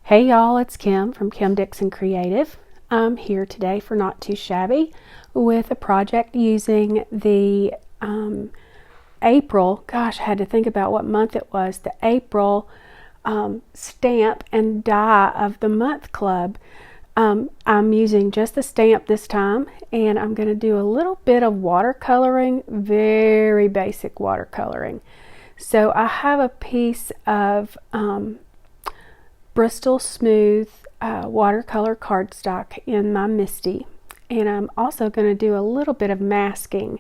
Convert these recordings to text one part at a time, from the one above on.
Hey y'all, it's Kim from Kim Dixon Creative. I'm here today for Not Too Shabby with a project using the April, gosh, I had to think about what month it was, the April stamp and die of the month club. I'm using just the stamp this time, and I'm going to do a little bit of watercoloring, very basic watercoloring. So I have a piece of Bristol smooth watercolor cardstock in my Misty, and I'm also going to do a little bit of masking.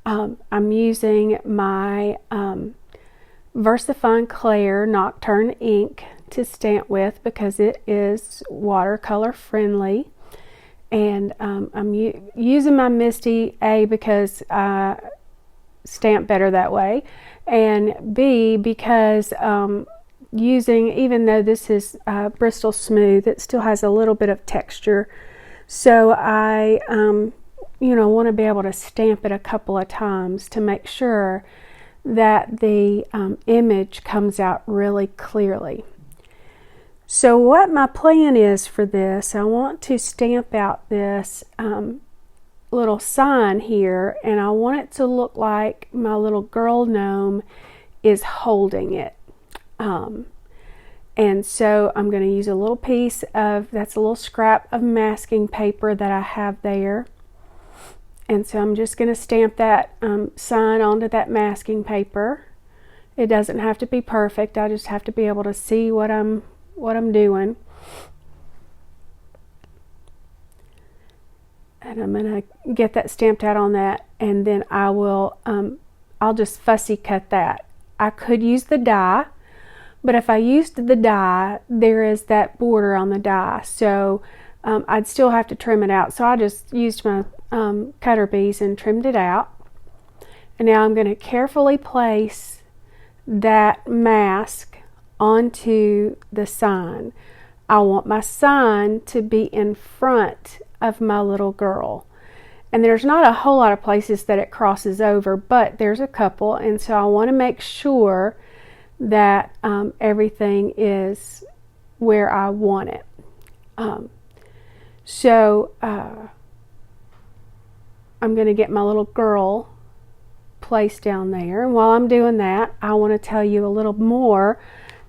I'm using my VersaFine Clair Nocturne ink to stamp with because it is watercolor friendly, and I'm using my Misty because I stamp better that way, and B because even though this is Bristol smooth, it still has a little bit of texture, so I want to be able to stamp it a couple of times to make sure that the image comes out really clearly. So what my plan is for this, I want to stamp out this little sign here, and I want it to look like my little girl gnome is holding it. And so I'm going to use a little piece of, that's a little scrap of masking paper that I have there. And so I'm just going to stamp that sign onto that masking paper. It doesn't have to be perfect. I just have to be able to see what I'm doing. And I'm going to get that stamped out on that, and then I'll just fussy cut that. I could use the die, but if I used the die, there is that border on the die, so I'd still have to trim it out. So I just used my cutter bees and trimmed it out. And now I'm going to carefully place that mask onto the sign. I want my sign to be in front of my little girl. And there's not a whole lot of places that it crosses over, but there's a couple, and so I want to make sure that everything is where I want it. So I'm going to get my little girl placed down there. And while I'm doing that, I want to tell you a little more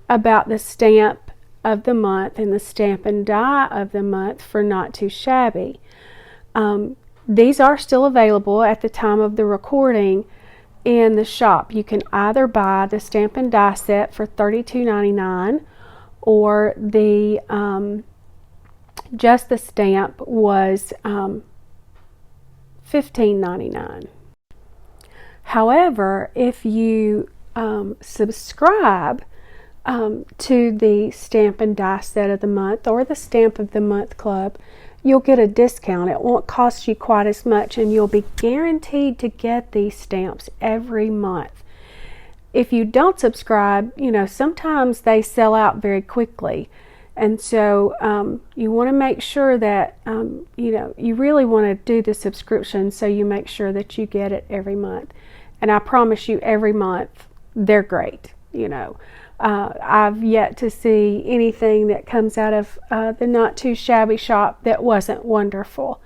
about the stamp of the month and the stamp and die of the month for Not Too Shabby. These are still available at the time of the recording in the shop. You can either buy the stamp and die set for $32.99, or the just the stamp was $15.99. However, if you subscribe to the stamp and die set of the month or the stamp of the month club, you'll get a discount. It won't cost you quite as much, and you'll be guaranteed to get these stamps every month. If you don't subscribe, sometimes they sell out very quickly, and so you want to make sure that you really want to do the subscription, so you make sure that you get it every month. And I promise you, every month they're great. I've yet to see anything that comes out of the Not Too Shabby shop that wasn't wonderful.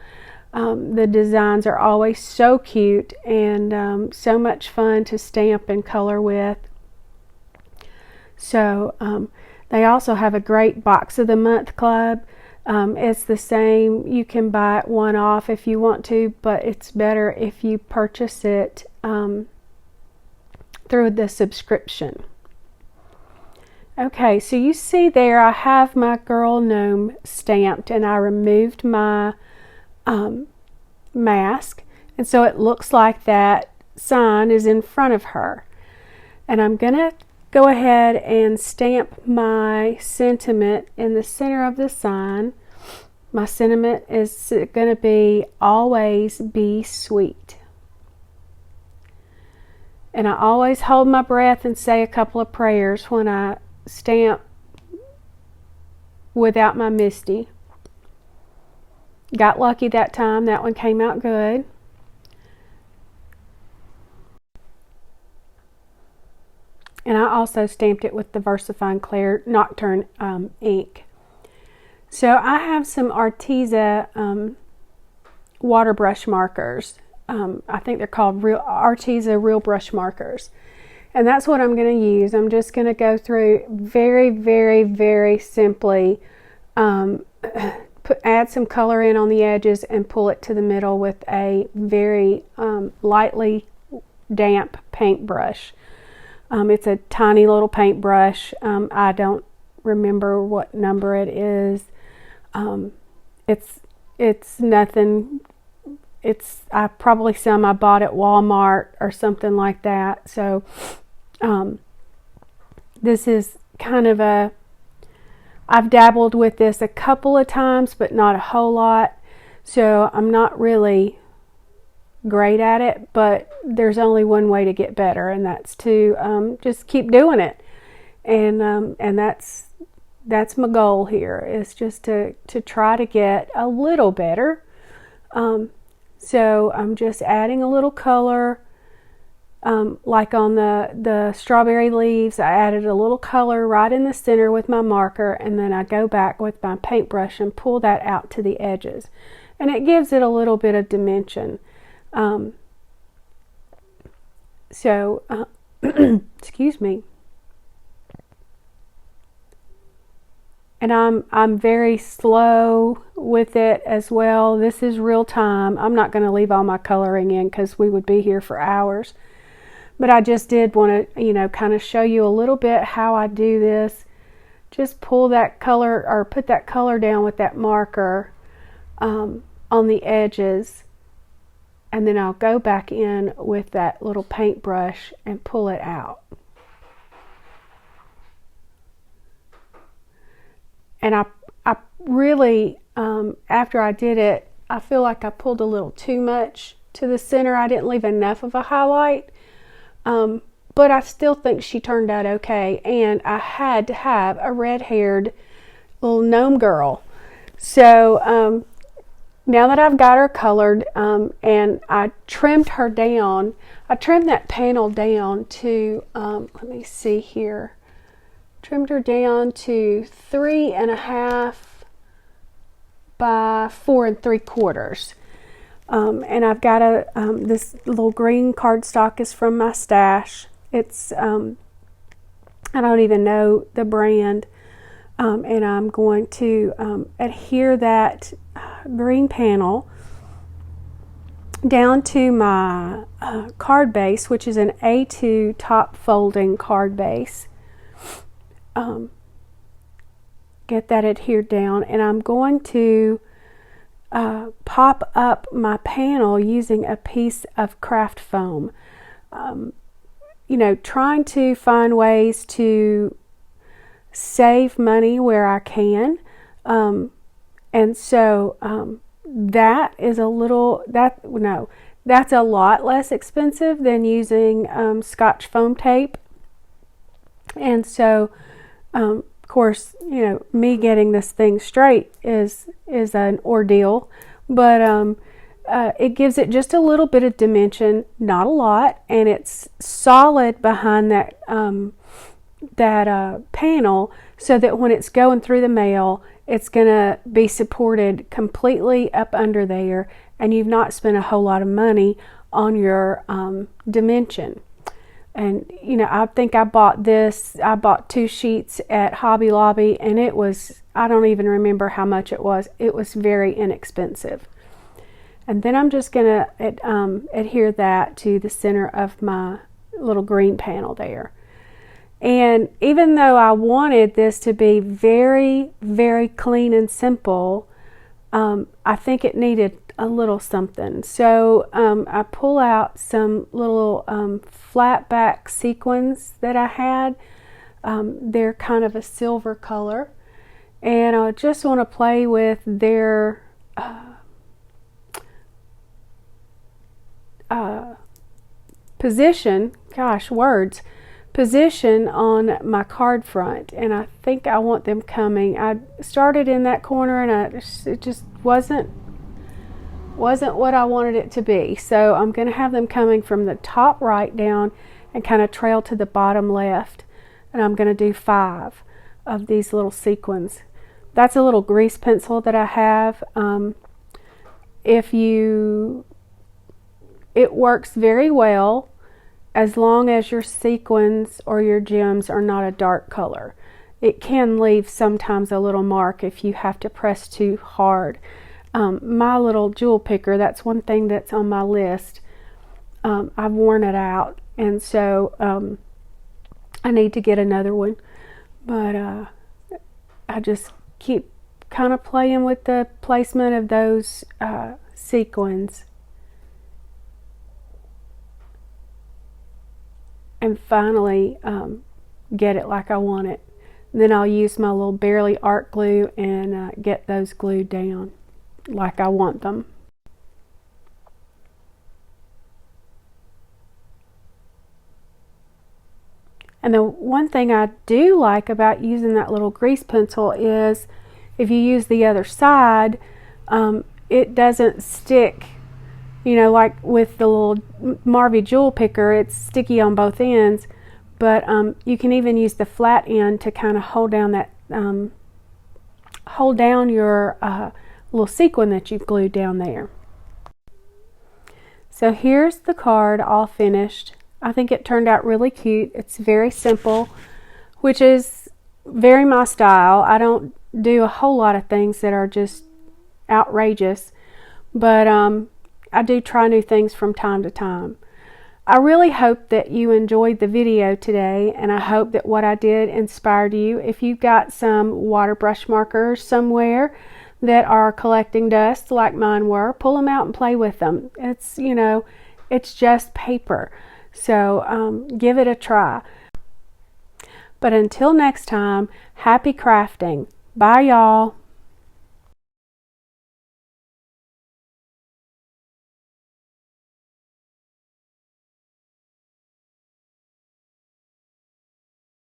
The designs are always so cute and so much fun to stamp and color with. So they also have a great box of the month club. It's the same. You can buy it one off if you want to, but it's better if you purchase it through the subscription. Okay, so you see there I have my girl gnome stamped, and I removed my mask, and so it looks like that sign is in front of her. And I'm going to go ahead and stamp my sentiment in the center of the sign. My sentiment is going to be always be sweet. And I always hold my breath and say a couple of prayers when I stamp without my Misty. Got lucky that time. That one came out good. And I also stamped it with the VersaFine Clair Nocturne ink. So I have some Arteza water brush markers. I think they're called Arteza real brush markers. And that's what I'm going to use. I'm just going to go through very, very, very simply, add some color in on the edges and pull it to the middle with a very lightly damp paintbrush. It's a tiny little paintbrush. I don't remember what number it is. It's nothing. I probably some I bought at Walmart or something like that. So this is kind of I've dabbled with this a couple of times, but not a whole lot. So I'm not really great at it, but there's only one way to get better, and that's to just keep doing it. And that's my goal here, is just to try to get a little better. So I'm just adding a little color, like on the strawberry leaves. I added a little color right in the center with my marker, and then I go back with my paintbrush and pull that out to the edges, and it gives it a little bit of dimension. Excuse me. And I'm very slow with it as well. This is real time. I'm not going to leave all my coloring in because we would be here for hours. But I just did want to, kind of show you a little bit how I do this. Just pull that color, or put that color down with that marker on the edges. And then I'll go back in with that little paintbrush and pull it out. And I really, after I did it, I feel like I pulled a little too much to the center. I didn't leave enough of a highlight, but I still think she turned out okay. And I had to have a red-haired little gnome girl. So now that I've got her colored, and I trimmed her down, I trimmed that panel down to, let me see here. Trimmed her down to 3.5 by 4 3/4. And I've got this little green cardstock is from my stash. It's, I don't even know the brand. And I'm going to adhere that green panel down to my card base, which is an A2 top folding card base. Get that adhered down, and I'm going to pop up my panel using a piece of craft foam. Trying to find ways to save money where I can, and so that is that's a lot less expensive than using Scotch foam tape. And so of course, me getting this thing straight is an ordeal, but it gives it just a little bit of dimension, not a lot, and it's solid behind that panel, so that when it's going through the mail, it's going to be supported completely up under there, and you've not spent a whole lot of money on your dimension. And I think I bought 2 sheets at Hobby Lobby, and it was, I don't even remember how much it was. It was very inexpensive. And then I'm just going to adhere that to the center of my little green panel there. And even though I wanted this to be very, very clean and simple, I think it needed a little something. So I pull out some little flat back sequins that I had. They're kind of a silver color, and I just want to play with their position on my card front, and I think I want them coming. I started in that corner, and it just wasn't what I wanted it to be. So I'm going to have them coming from the top right down and kind of trail to the bottom left, and I'm going to do 5 of these little sequins. That's a little grease pencil that I have. It works very well as long as your sequins or your gems are not a dark color. It can leave sometimes a little mark if you have to press too hard. My little jewel picker, that's one thing that's on my list. I've worn it out, and so I need to get another one. But I just keep kind of playing with the placement of those sequins. And finally get it like I want it. Then I'll use my little Barely art glue and get those glued down like I want them. And the one thing I do like about using that little grease pencil is if you use the other side, it doesn't stick. You know, like with the little Marvy jewel picker, it's sticky on both ends, but you can even use the flat end to kind of hold down that, hold down your little sequin that you've glued down there. So here's the card all finished. I think it turned out really cute. It's very simple, which is very my style. I don't do a whole lot of things that are just outrageous, but I do try new things from time to time. I really hope that you enjoyed the video today, and I hope that what I did inspired you. If you've got some water brush markers somewhere that are collecting dust like mine were, pull them out and play with them. It's, you know, it's just paper. So give it a try. But until next time, happy crafting. Bye, y'all.